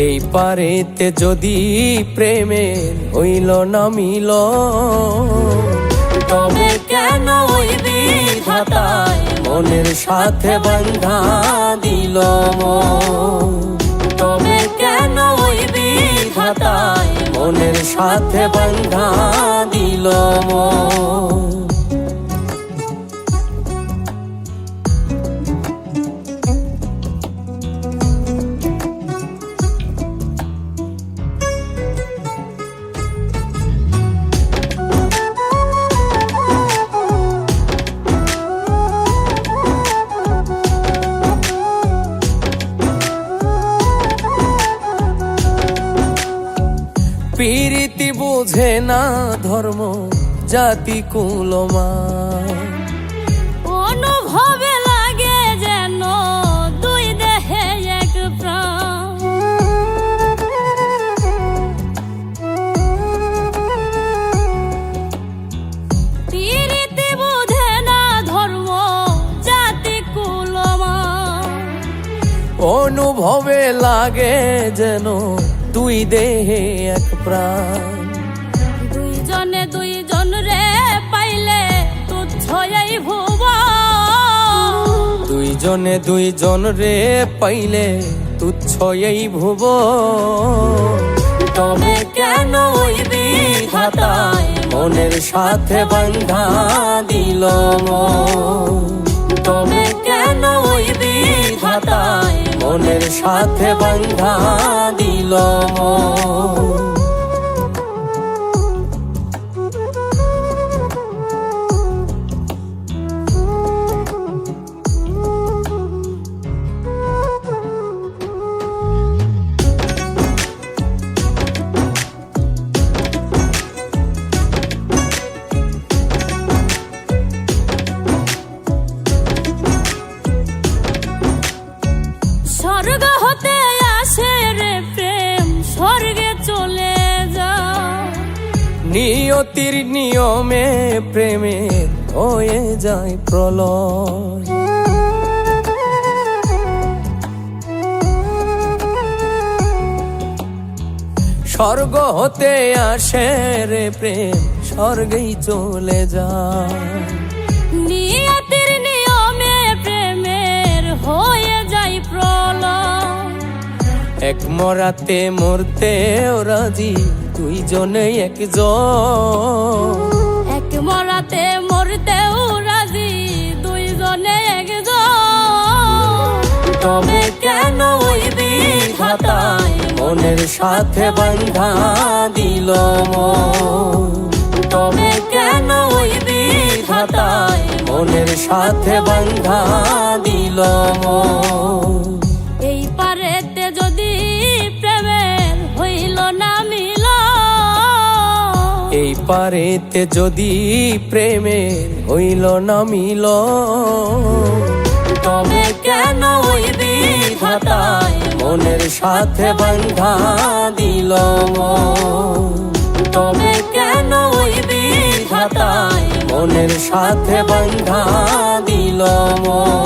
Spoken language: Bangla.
এই পারেতে যদি প্রেমের হইল না মিল, তবে কেন ওই বিধাতায় মনের সাথে বান্ধা দিল মন। তবে কেন ওই বিধাতায় মনের সাথে বান্ধা দিল মন। প্রীতি বুঝে না ধর্ম জাতি কুলমান, অনুভবে লাগে যেন দুই দেহে এক প্রাণ। প্রীতি বুঝে না ধর্ম জাতি কুলমান, অনুভবে লাগে যেন দুই দেহে এক প্রাণ। দুইজনে দুইজন রে পাইলে তুচ্ছ এই ভুবন। দুইজনে দুইজন রে পাইলে তুচ্ছ এই ভুবন। তবে কেন ওই বিধাতায় মনের সাথে বান্ধা দিল মন। তবে কেন ওই বিধাতায় মনের সাথে বান্ধা দিল মন। স্বর্গ হতে আসে রে প্রেম, স্বর্গে চলে যায়। নিয়তির নিয়মে প্রেমে হয়ে যায় প্রলয়। স্বর্গ হতে আসে রে প্রেম, স্বর্গেই চলে যায়। নিয়তির নিয়মে প্রেমের হয়ে যায় প্রলয়। এক মরাতে মরতেও রাজি দুইজনে একজন। এক মরাতে মরতেও রাজি দুইজনে একজন। তবে কেন ওই বিধাতায় মনের সাথে বান্ধা দিল মন। তবে কেন ওই বিধাতায় মনের সাথে বান্ধা দিল মন। এই পারেতে যদি প্রেমের হইল না মিল, এই পারেতে যদি প্রেমের হইল না মিল, তবে কেন ওই বিধাতায় মনের সাথে বান্ধা দিল মন। তবে কেন ওই বিধাতায় মনের সাথে বান্ধা দিল মন।